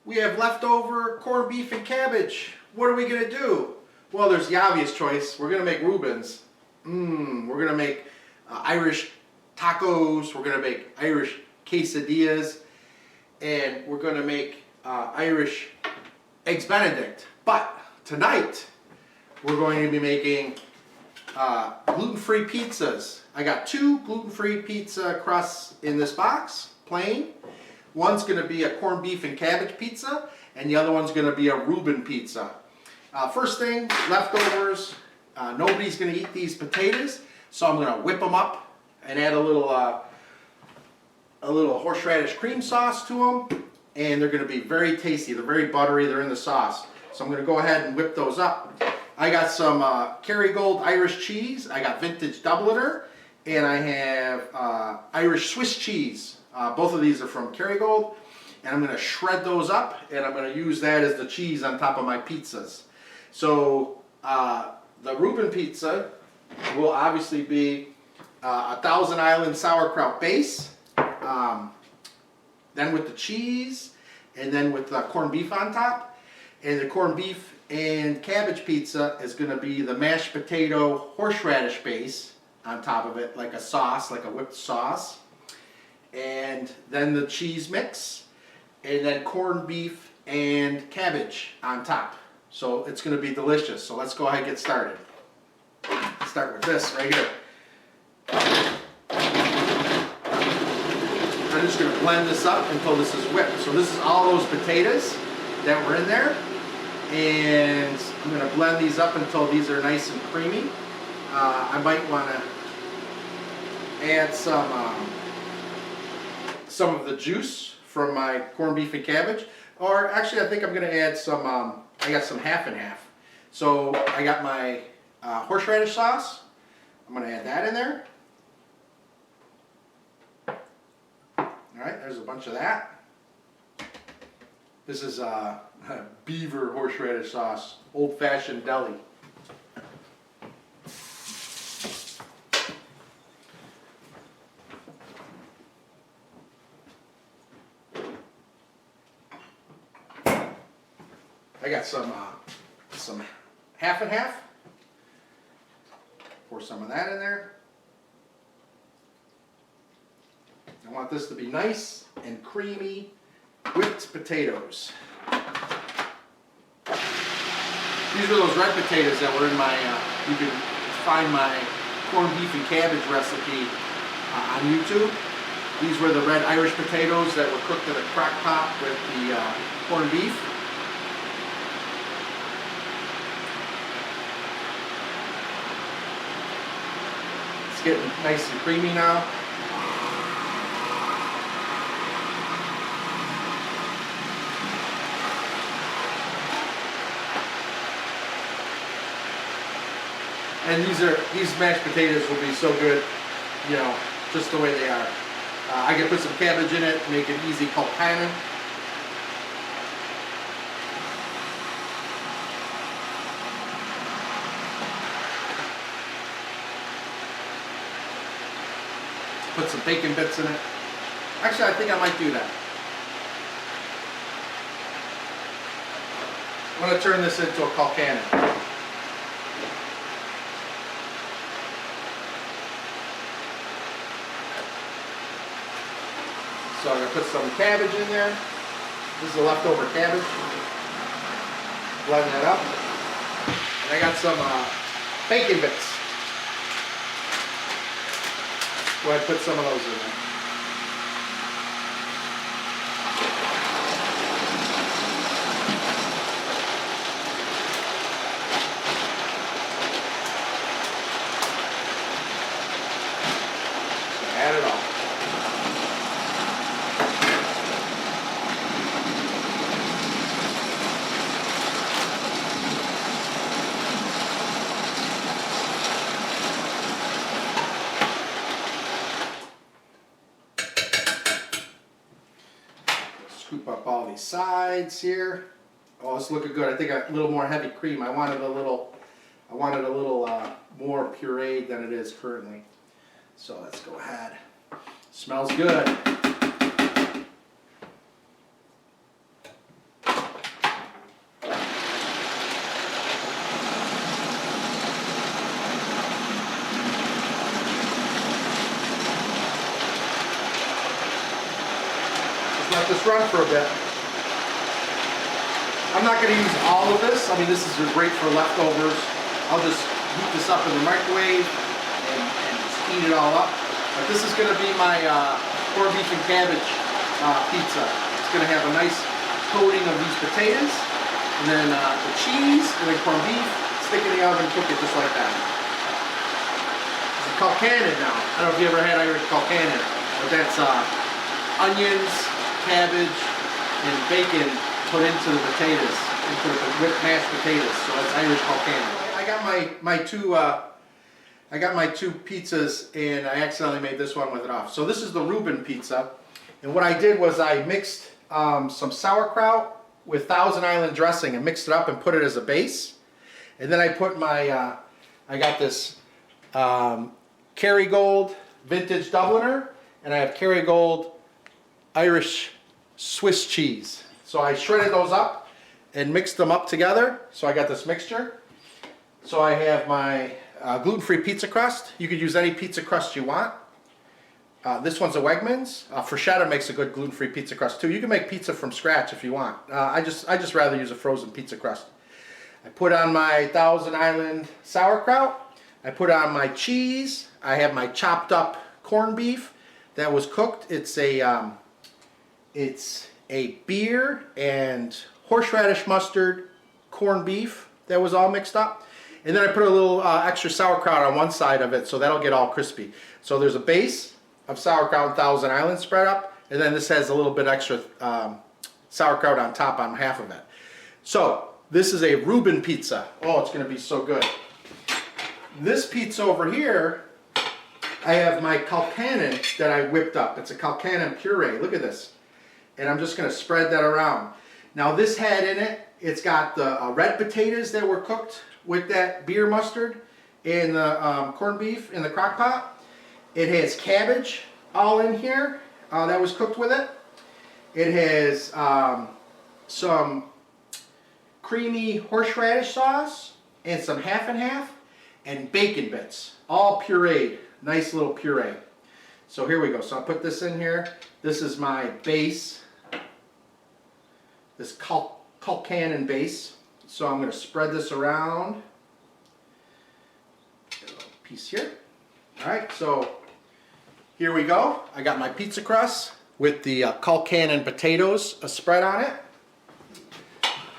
We have leftover corned beef and cabbage. What are we going to do? Well, there's the obvious choice. We're going to make Reubens. We're going to make Irish tacos. We're going to make Irish quesadillas. And we're going to make Irish eggs Benedict. But tonight, we're going to be making gluten-free pizzas. I got 2 gluten-free pizza crusts in this box, plain. One's going to be a corned beef and cabbage pizza, and the other one's going to be a Reuben pizza. First thing, leftovers. Nobody's going to eat these potatoes, so I'm going to whip them up and add a little horseradish cream sauce to them, and they're going to be very tasty. They're very buttery. They're in the sauce. So I'm going to go ahead and whip those up. I got some Kerrygold Irish cheese. I got vintage Dubliner, and I have Irish Swiss cheese. Both of these are from Kerrygold, and I'm going to shred those up, and I'm going to use that as the cheese on top of my pizzas. So the Reuben pizza will obviously be a Thousand Island sauerkraut base, then with the cheese, and then with the corned beef on top. And the corned beef and cabbage pizza is going to be the mashed potato horseradish base on top of it, like a sauce, like a whipped sauce. And then the cheese mix, and then corned beef and cabbage on top. So it's going to be delicious. So let's go ahead and get started. Start with this right here. I'm just going to blend this up until this is whipped. So this is all those potatoes that were in there. And I'm going to blend these up until these are nice and creamy. I might want to add some of the juice from my corned beef and cabbage, or actually I think I'm going to add some, I got some half and half. So I got my horseradish sauce. I'm going to add that in there. Alright, there's a bunch of that. This is beaver horseradish sauce, old-fashioned deli. I got some half and half. Pour some of that in there. I want this to be nice and creamy whipped potatoes. These are those red potatoes that were in my, you can find my corned beef and cabbage recipe on YouTube. These were the red Irish potatoes that were cooked in a crock pot with the corned beef. Getting nice and creamy now. And these mashed potatoes will be so good, you know, just the way they are. I can put some cabbage in it, make an easy colcannon. Put some bacon bits in it. Actually, I think I might do that. I'm going to turn this into a colcannon. So I'm going to put some cabbage in there. This is the leftover cabbage. Blend that up. And I got some bacon bits. Go ahead and put some of those in there. So add it all. Scoop up all these sides here. Oh, it's looking good. I think a little more heavy cream. I wanted a little more pureed than it is currently. So let's go ahead. Smells good. let this run for a bit. I'm not going to use all of this. I mean, this is great for leftovers. I'll just heat this up in the microwave and just heat it all up. But this is going to be my corned beef and cabbage pizza. It's going to have a nice coating of these potatoes, and then the cheese, and then corned beef. Stick it in the oven, cook it just like that. It's a colcannon now. I don't know if you ever had Irish colcannon, but that's onions, cabbage, and bacon put into the potatoes, into the whipped mashed potatoes. So that's Irish colcannon. I got my two pizzas, and I accidentally made this one with it off. So this is the Reuben pizza, and what I did was I mixed some sauerkraut with Thousand Island dressing and mixed it up and put it as a base. And then I put my, I got this Kerrygold vintage Dubliner, and I have Kerrygold Irish Swiss cheese. So I shredded those up and mixed them up together. So I got this mixture. So I have my gluten-free pizza crust. You could use any pizza crust you want. This one's a Wegmans. Freshetta makes a good gluten-free pizza crust too. You can make pizza from scratch if you want. I just rather use a frozen pizza crust. I put on my Thousand Island sauerkraut. I put on my cheese. I have my chopped up corned beef that was cooked. It's a beer and horseradish mustard corned beef that was all mixed up. And then I put a little extra sauerkraut on one side of it, so that'll get all crispy. So there's a base of sauerkraut and Thousand Island spread up, and then this has a little bit extra sauerkraut on top on half of it. So this is a Reuben pizza. Oh, it's going to be so good. This pizza over here, I have my colcannon that I whipped up. It's a colcannon puree. Look at this. And I'm just going to spread that around. Now this had in it, it's got the red potatoes that were cooked with that beer mustard and the corned beef in the crock pot. It has cabbage all in here that was cooked with it. It has some creamy horseradish sauce and some half and half and bacon bits, all pureed. Nice little puree. So here we go. So I'll put this in here. This is my base, this colcannon base. So I'm going to spread this around. Get a little piece here. All right, so here we go. I got my pizza crust with the colcannon potatoes spread on it.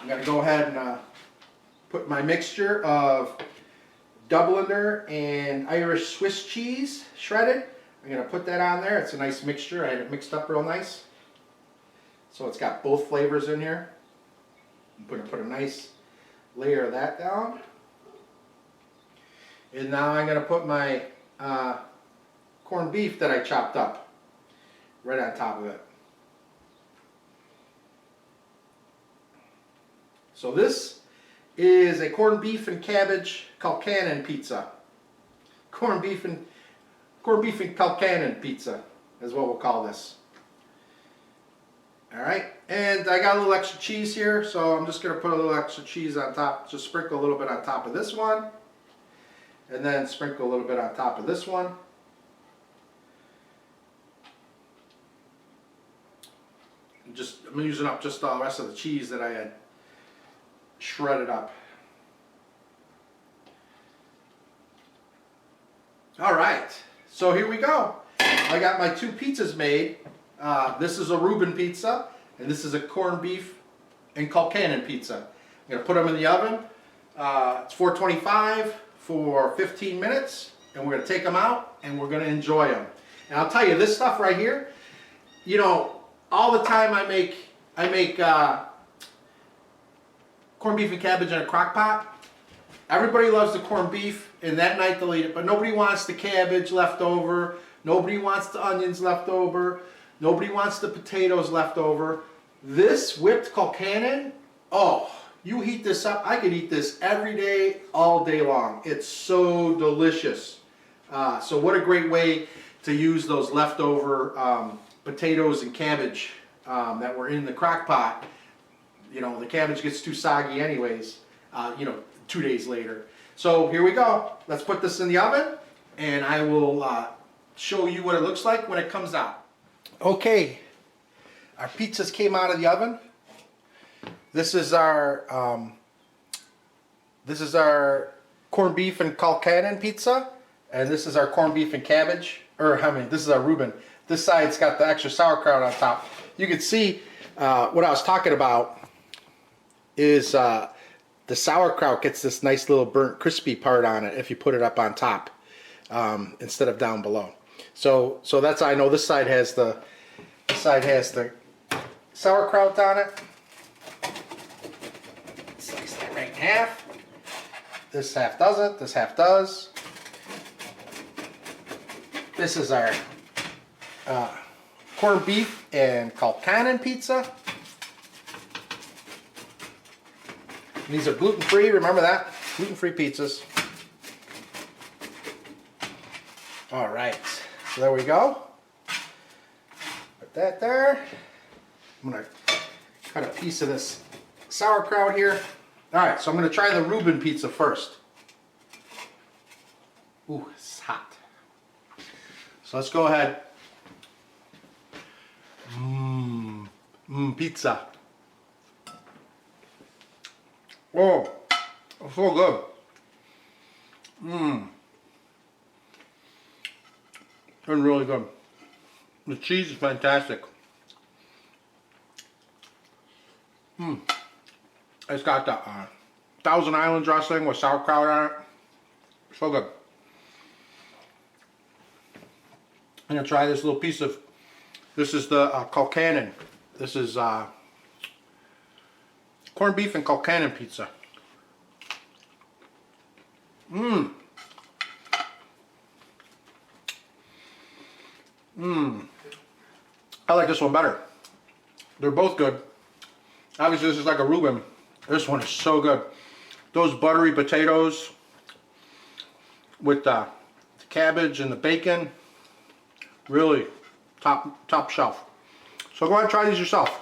I'm going to go ahead and put my mixture of Dubliner and Irish Swiss cheese shredded. I'm going to put that on there. It's a nice mixture. I had it mixed up real nice. So it's got both flavors in here. I'm going to put a nice layer of that down. And now I'm going to put my corned beef that I chopped up right on top of it. So this is a corned beef and cabbage colcannon pizza. Corned beef and colcannon pizza is what we'll call this. Alright, and I got a little extra cheese here, so I'm just going to put a little extra cheese on top. Just sprinkle a little bit on top of this one, and then sprinkle a little bit on top of this one. I'm using up just all the rest of the cheese that I had shredded up. Alright, so here we go. I got my two pizzas made. This is a Reuben pizza, and this is a corned beef and colcannon pizza. I'm going to put them in the oven. It's 425 for 15 minutes, and we're going to take them out, and we're going to enjoy them. And I'll tell you, this stuff right here, you know, all the time I make corned beef and cabbage in a crock pot. Everybody loves the corned beef, and that night they'll eat it, but nobody wants the cabbage left over. Nobody wants the onions left over. Nobody wants the potatoes left over. This whipped colcannon, oh, you heat this up. I could eat this every day, all day long. It's so delicious. So what a great way to use those leftover potatoes and cabbage that were in the crock pot. You know, the cabbage gets too soggy anyways, you know, 2 days later. So here we go. Let's put this in the oven, and I will show you what it looks like when it comes out. Okay, Our pizzas came out of the oven. This is our corned beef and colcannon pizza, and this is our corned beef and cabbage. This is our Reuben. This side's got the extra sauerkraut on top. You can see what I was talking about is the sauerkraut gets this nice little burnt crispy part on it if you put it up on top instead of down below. So that's how I know this side has the sauerkraut on it. Slice that right in half. This half doesn't. This half does. This is our corned beef and colcannon pizza. These are gluten-free. Remember that? Gluten-free pizzas. All right. So there we go. Put that there. I'm going to cut a piece of this sauerkraut here. Alright, so I'm going to try the Reuben pizza first. Ooh, it's hot. So let's go ahead. Pizza. Oh, so good. It's really good. The cheese is fantastic. It's got the Thousand Island dressing with sauerkraut on it. So good. I'm gonna try this little piece of. This is the colcannon. This is corned beef and colcannon pizza. I like this one better. They're both good. Obviously this is like a Reuben. This one is so good. Those buttery potatoes with the cabbage and the bacon, really top shelf. So go ahead and try these yourself.